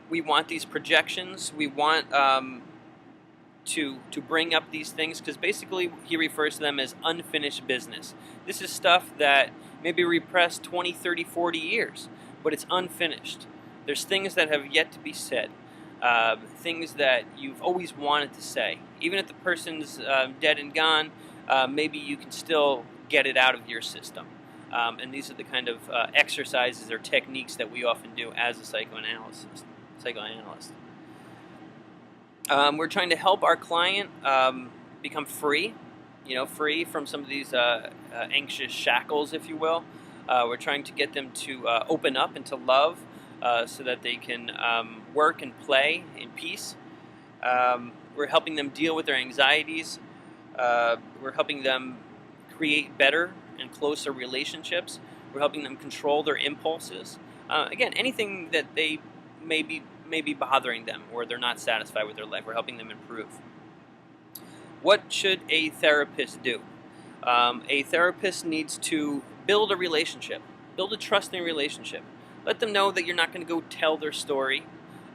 We want these projections. We want to bring up these things because basically he refers to them as unfinished business. This is stuff that maybe repressed 20, 30, 40 years, but it's unfinished. There's things that have yet to be said, things that you've always wanted to say. Even if the person's dead and gone, maybe you can still get it out of your system. And these are the kind of exercises or techniques that we often do as a psychoanalyst. We're trying to help our client become free, free from some of these anxious shackles, if you will. We're trying to get them to open up and to love so that they can work and play in peace. We're helping them deal with their anxieties. We're helping them create better and closer relationships. We're helping them control their impulses. Again, anything that they may be bothering them or they're not satisfied with their life, we're helping them improve. What should a therapist do? A therapist needs to build a relationship, build a trusting relationship. Let them know that you're not going to go tell their story.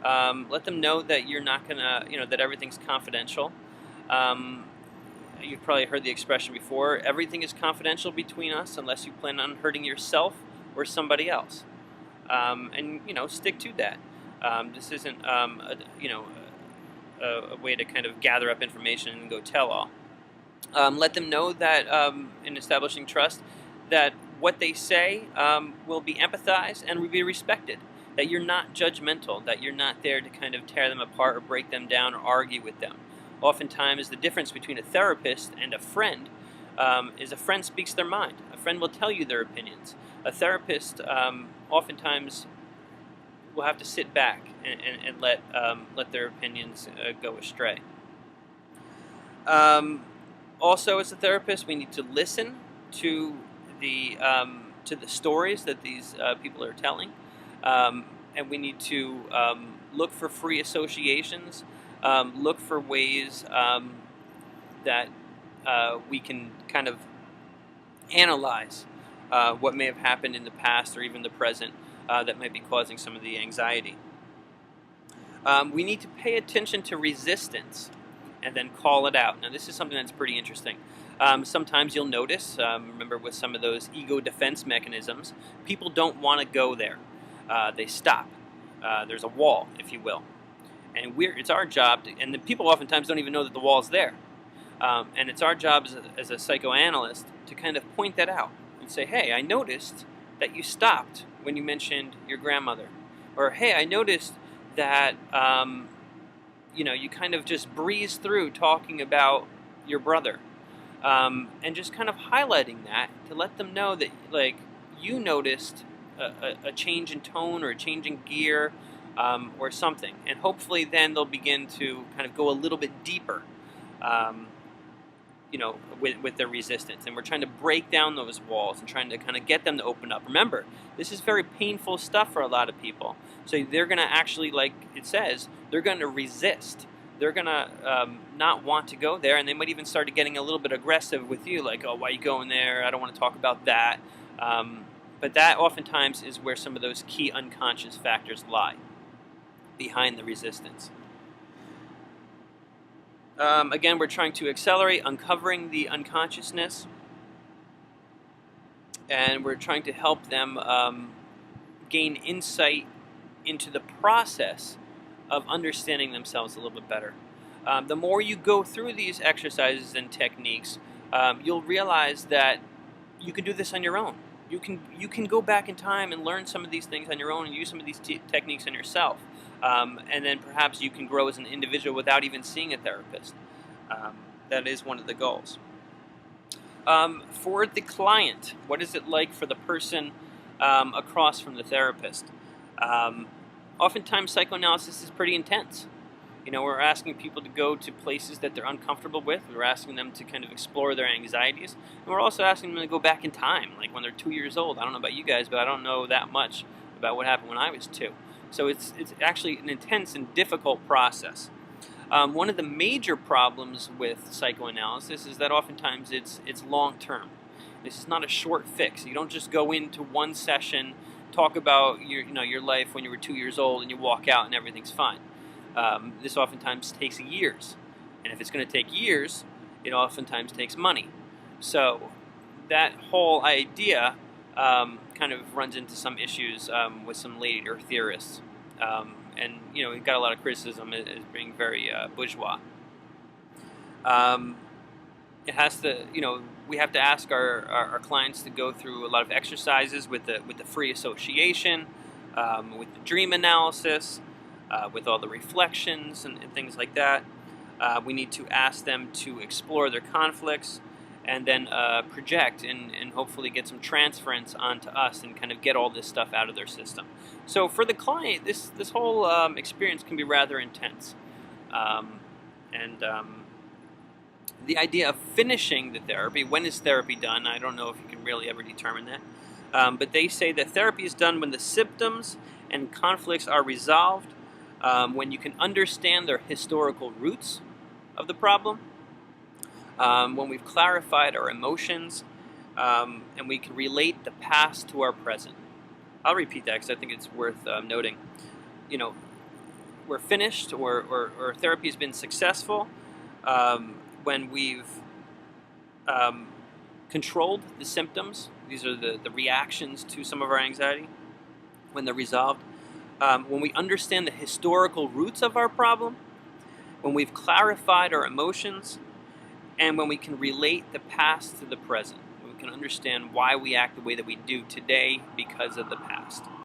Let them know that you're not going to, that everything's confidential. You've probably heard the expression before, everything is confidential between us unless you plan on hurting yourself or somebody else. And, stick to that. This isn't, a way to kind of gather up information and go tell all. Let them know that in establishing trust, that what they say will be empathized and will be respected. That you're not judgmental, that you're not there to kind of tear them apart or break them down or argue with them. Oftentimes, the difference between a therapist and a friend is a friend speaks their mind. A friend will tell you their opinions. A therapist oftentimes will have to sit back and let their opinions go astray. Also, as a therapist, we need to listen to the stories that these people are telling, and we need to look for free associations. Look for ways that we can kind of analyze what may have happened in the past or even the present that might be causing some of the anxiety. We need to pay attention to resistance and then call it out. Now, this is something that's pretty interesting. Sometimes you'll notice, remember with some of those ego defense mechanisms, people don't want to go there. They stop. There's a wall, if you will. And it's our job, and the people oftentimes don't even know that the wall's there. And it's our job as a psychoanalyst to kind of point that out and say, hey, I noticed that you stopped when you mentioned your grandmother. Or, hey, I noticed that, you kind of just breezed through talking about your brother. And just kind of highlighting that to let them know that, you noticed a change in tone or a change in gear, or something, and hopefully then they'll begin to kind of go a little bit deeper, with their resistance. And we're trying to break down those walls and trying to kind of get them to open up. Remember, this is very painful stuff for a lot of people. So they're going to actually, like it says, they're going to resist. They're going to not want to go there, and they might even start getting a little bit aggressive with you, like, oh, why are you going there? I don't want to talk about that. But that oftentimes is where some of those key unconscious factors lie, behind the resistance. Again, we're trying to accelerate uncovering the unconsciousness, and we're trying to help them gain insight into the process of understanding themselves a little bit better. The more you go through these exercises and techniques, you'll realize that you can do this on your own. You can go back in time and learn some of these things on your own and use some of these techniques on yourself. And then perhaps you can grow as an individual without even seeing a therapist. That is one of the goals. For the client, what is it like for the person across from the therapist? Oftentimes psychoanalysis is pretty intense. We're asking people to go to places that they're uncomfortable with. We're asking them to kind of explore their anxieties. And we're also asking them to go back in time, like when they're 2 years old. I don't know about you guys, but I don't know that much about what happened when I was 2. So it's actually an intense and difficult process. One of the major problems with psychoanalysis is that oftentimes it's long-term. This is not a short fix. You don't just go into one session talk about your life when you were 2 years old and you walk out and everything's fine. This oftentimes takes years, and if it's going to take years, it oftentimes takes money. So that whole idea kind of runs into some issues with some later theorists, and we've got a lot of criticism as being very bourgeois. It has to, we have to ask our clients to go through a lot of exercises with the free association, with the dream analysis, with all the reflections and things like that. We need to ask them to explore their conflicts and then project and hopefully get some transference onto us and kind of get all this stuff out of their system. So for the client, this whole experience can be rather intense. The idea of finishing the therapy, when is therapy done? I don't know if you can really ever determine that. But they say that therapy is done when the symptoms and conflicts are resolved, when you can understand their historical roots of the problem, when we've clarified our emotions, and we can relate the past to our present. I'll repeat that because I think it's worth noting. We're finished, or therapy has been successful when we've controlled the symptoms. These are the reactions to some of our anxiety, when they're resolved. When we understand the historical roots of our problem, when we've clarified our emotions, and when we can relate the past to the present. When we can understand why we act the way that we do today because of the past.